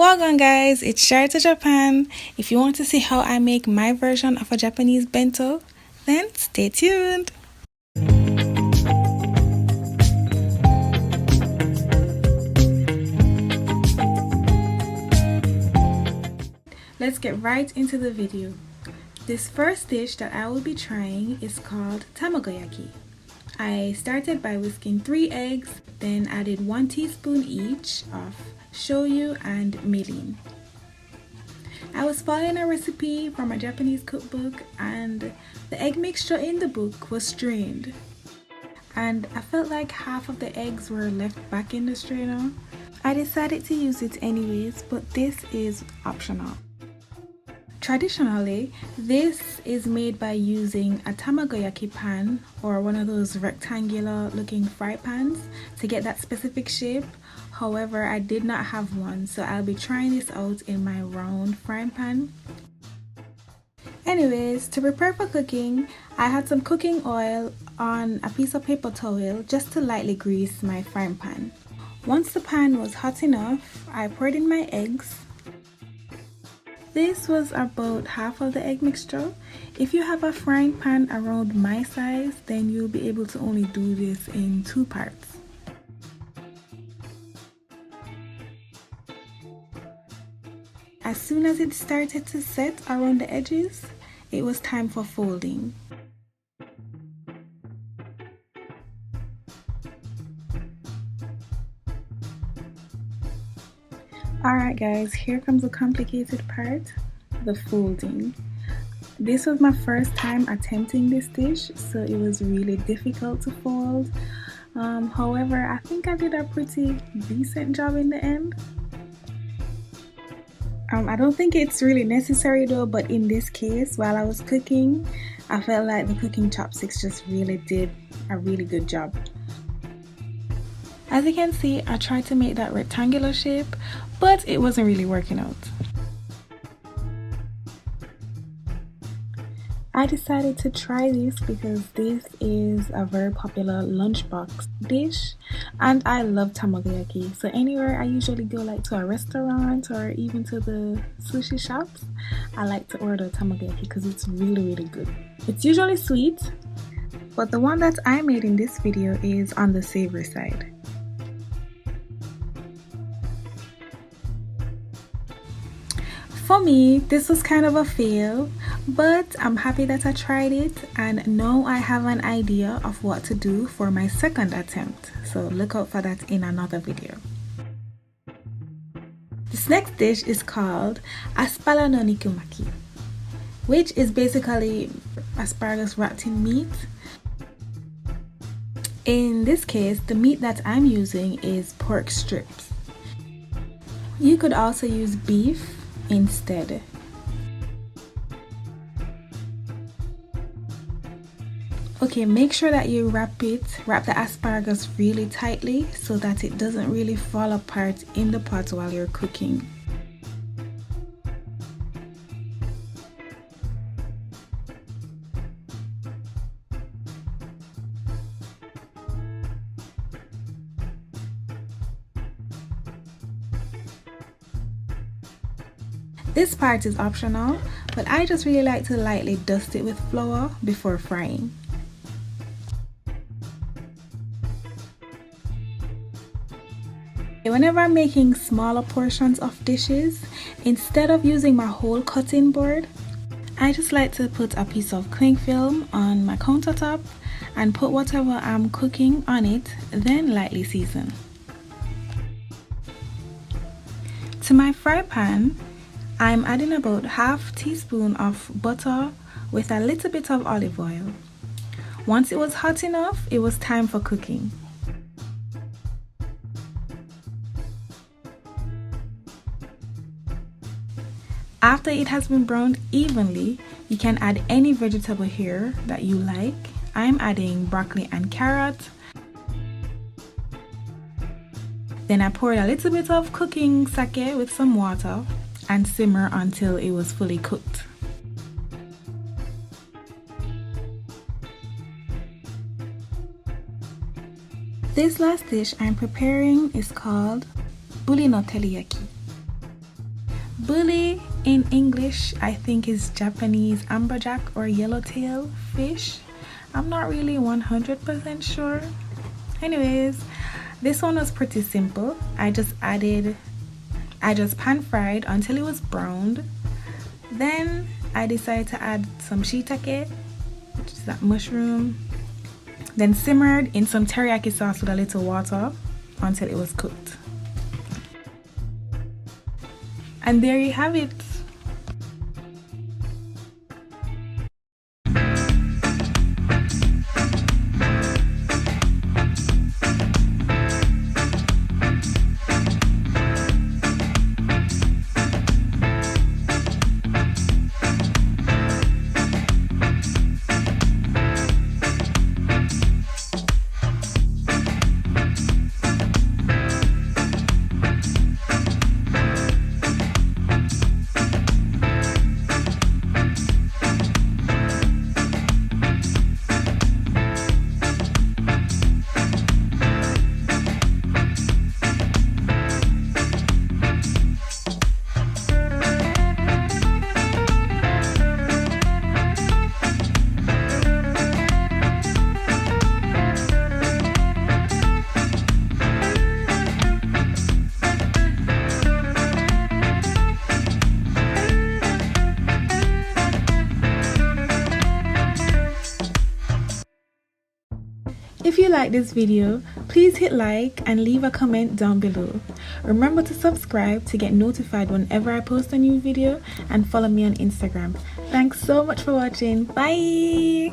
Waa Gwaan guys, it's Shari to Japan. If you want to see how I make my version of a Japanese bento, then stay tuned. Let's get right into the video. This first dish that I will be trying is called Tamagoyaki. I started by whisking 3 eggs, then added 1 teaspoon each of shoyu and mirin. I was following a recipe from a Japanese cookbook and the egg mixture in the book was strained. And I felt like half of the eggs were left back in the strainer. I decided to use it anyways, but this is optional. Traditionally, this is made by using a Tamagoyaki pan or one of those rectangular looking fry pans to get that specific shape. However, I did not have one, so I'll be trying this out in my round frying pan. Anyways, to prepare for cooking, I had some cooking oil on a piece of paper towel just to lightly grease my frying pan. Once the pan was hot enough, I poured in my eggs. This was about half of the egg mixture. If you have a frying pan around my size, then you'll be able to only do this in 2 parts. As soon as it started to set around the edges, it was time for folding. Alright guys, here comes the complicated part, the folding. This was my first time attempting this dish, so it was really difficult to fold. However, I think I did a pretty decent job in the end. I don't think it's really necessary though, but in this case, while I was cooking, I felt like the cooking chopsticks just really did a really good job. As you can see, I tried to make that rectangular shape, but it wasn't really working out. I decided to try this because this is a very popular lunchbox dish and I love Tamagoyaki. So anywhere I usually go, like to a restaurant or even to the sushi shops, I like to order Tamagoyaki because it's really good. It's usually sweet, but the one that I made in this video is on the savory side. For me, this was kind of a fail, but I'm happy that I tried it and now I have an idea of what to do for my second attempt, so look out for that in another video. This next dish is called Aspala Nonikumaki, which is basically asparagus wrapped in meat. In this case, the meat that I'm using is pork strips. You could also use beef instead. Okay, make sure that you wrap the asparagus really tightly so that it doesn't really fall apart in the pot while you're cooking. This part is optional, but I just really like to lightly dust it with flour before frying. Whenever I'm making smaller portions of dishes, instead of using my whole cutting board, I just like to put a piece of cling film on my countertop and put whatever I'm cooking on it, then lightly season. To my fry pan, I'm adding about half teaspoon of butter with a little bit of olive oil. Once it was hot enough, it was time for cooking. After it has been browned evenly, you can add any vegetable here that you like. I'm adding broccoli and carrot. Then I poured a little bit of cooking sake with some water and simmer until it was fully cooked. This last dish I'm preparing is called buli no teriyaki. Bully in English I think is Japanese amberjack or yellowtail fish. I'm not really 100% sure. Anyways, this one was pretty simple. I just pan fried until it was browned. Then I decided to add some shiitake, which is that mushroom. Then simmered in some teriyaki sauce with a little water until it was cooked. And there you have it. If you like this video, please hit like and leave a comment down below. Remember to subscribe to get notified whenever I post a new video, and follow me on Instagram. Thanks so much for watching. Bye!